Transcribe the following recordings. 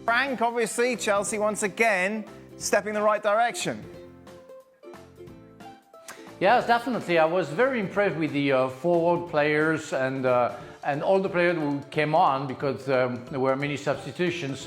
Frank, obviously, Chelsea once again stepping in the right direction. Yes, definitely. I was very impressed with the forward players and all the players who came on because there were many substitutions.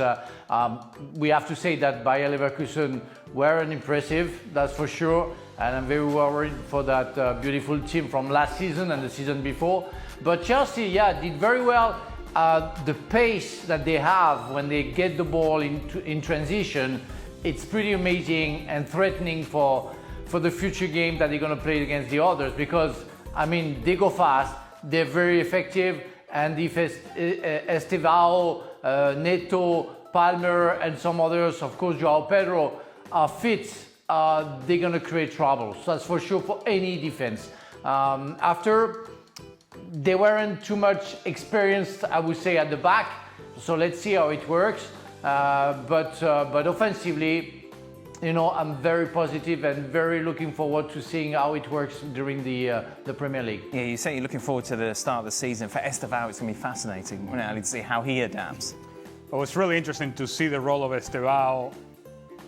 We have to say that Bayer Leverkusen weren't impressive, that's for sure. And I'm very worried for that beautiful team from last season and the season before. But Chelsea, did very well. The pace that they have when they get the ball in transition, it's pretty amazing and threatening for the future game that they're going to play against the others, because I mean they go fast, they're very effective, and if Estêvão, Neto, Palmer, and some others, of course João Pedro, are fit, they're going to create trouble. So that's for sure for any defense. After, they weren't too much experienced, I would say, at the back. So let's see how it works. But offensively, you know, I'm very positive and very looking forward to seeing how it works during the Premier League. Yeah, you say you're looking forward to the start of the season. For Estêvão, it's going to be fascinating, won't it, Ali, to see how he adapts. Well, it's really interesting to see the role of Estêvão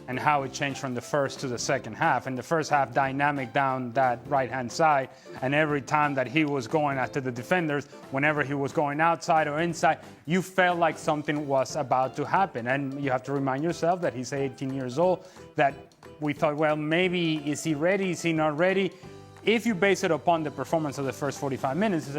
and how it changed from the first to the second half. In the first half, dynamic down that right-hand side, and every time that he was going after the defenders, whenever he was going outside or inside, you felt like something was about to happen. And you have to remind yourself that he's 18 years old, that we thought, well, maybe is he ready, is he not ready? If you base it upon the performance of the first 45 minutes,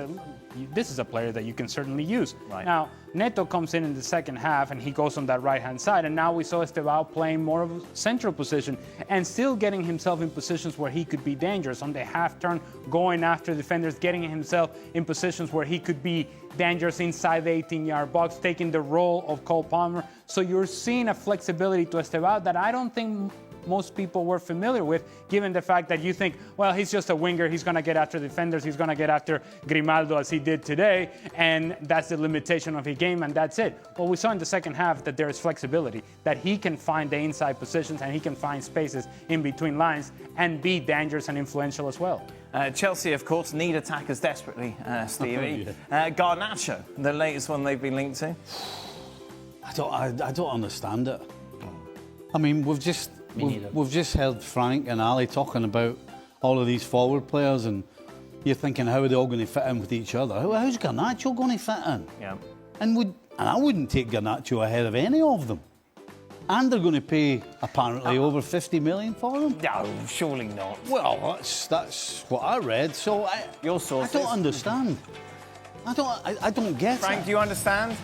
this is a player that you can certainly use. Right. Now, Neto comes in the second half and he goes on that right-hand side, and now we saw Estêvão playing more of a central position and still getting himself in positions where he could be dangerous on the half turn, going after defenders, getting himself in positions where he could be dangerous inside the 18-yard box, taking the role of Cole Palmer. So you're seeing a flexibility to Estêvão that I don't think most people were familiar with, given the fact that you think, well, he's just a winger, he's going to get after defenders, he's going to get after Grimaldo as he did today, and that's the limitation of his game, and that's it. Well, we saw in the second half that there is flexibility, that he can find the inside positions and he can find spaces in between lines and be dangerous and influential as well. Chelsea, of course, need attackers desperately, Stevie. Garnacho, the latest one they've been linked to. I don't understand it. I mean, we've just heard Frank and Ali talking about all of these forward players, and you're thinking, how are they all going to fit in with each other? How's Garnacho going to fit in? Yeah. And I wouldn't take Garnacho ahead of any of them. And they're going to pay apparently over 50 million for him. No, surely not. Well, that's what I read. So Your sources? I don't understand. I don't get it. Frank, do you understand?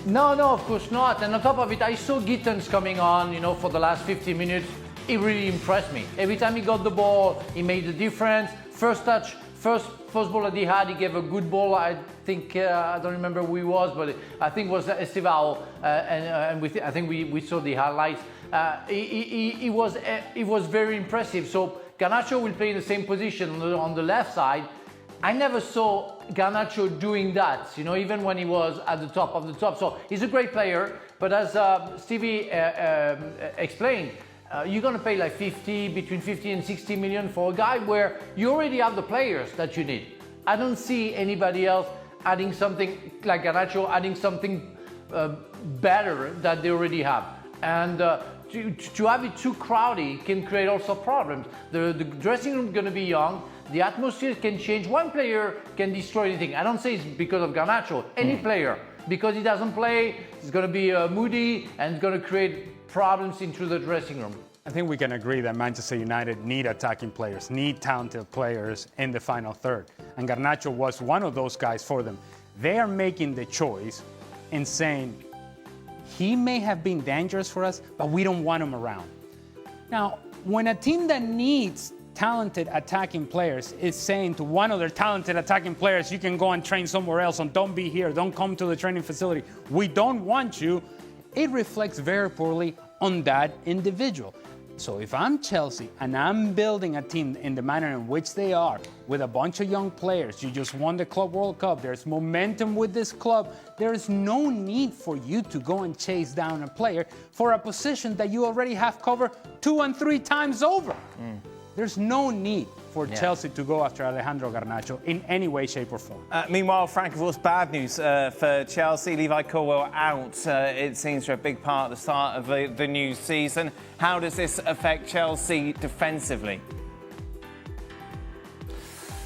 No, of course not. And on top of it, I saw Gittens coming on, you know, for the last 50 minutes. He really impressed me. Every time he got the ball, he made a difference. First touch, first ball that he had, he gave a good ball. I think, I don't remember who he was, but I think it was Estêvão. I think we saw the highlights. He was very impressive. So Garnacho will play in the same position on the left side. I never saw Garnacho doing that, you know, even when he was at the top of the top. So he's a great player, but as Stevie explained, you're going to pay like between 50 and 60 million for a guy where you already have the players that you need. I don't see anybody else adding something like Garnacho, adding something better that they already have. And to have it too crowded can create also problems. The dressing room is going to be young. The atmosphere can change. One player can destroy anything. I don't say it's because of Garnacho. Any player, because he doesn't play, it's going to be moody and it's going to create problems into the dressing room. I think we can agree that Manchester United need attacking players, need talented players in the final third. And Garnacho was one of those guys for them. They are making the choice in saying, he may have been dangerous for us, but we don't want him around. Now, when a team that needs talented attacking players is saying to one of their talented attacking players, you can go and train somewhere else and don't be here, don't come to the training facility, we don't want you, it reflects very poorly on that individual. So if I'm Chelsea and I'm building a team in the manner in which they are, with a bunch of young players, you just won the Club World Cup, there's momentum with this club, there's no need for you to go and chase down a player for a position that you already have covered 2 and 3 times over. There's no need for Chelsea to go after Alejandro Garnacho in any way, shape, or form. Meanwhile, Frank, of course, bad news for Chelsea. Levi Colwill out, it seems, for a big part at the start of the new season. How does this affect Chelsea defensively?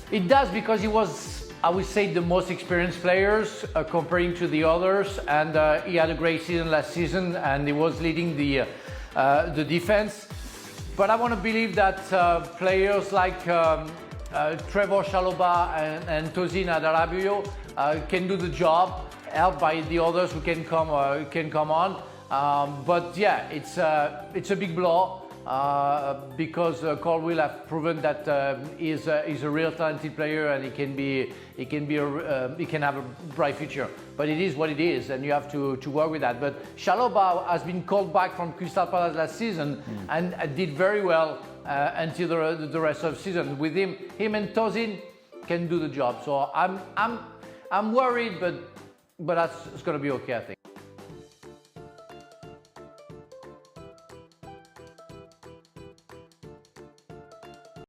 It does, because he was, I would say, the most experienced players comparing to the others, and he had a great season last season, and he was leading the defense. But I want to believe that players like Trevor Chalobah and Tosin Adarabioyo can do the job, helped by the others who can come on. But yeah, it's a big blow. Because Colwill have proven that he's a real talented player, and he can have a bright future. But it is what it is, and you have to work with that. But Chalobah has been called back from Crystal Palace last season and did very well until the rest of the season. With him and Tosin can do the job. So I'm worried, but it's going to be okay, I think.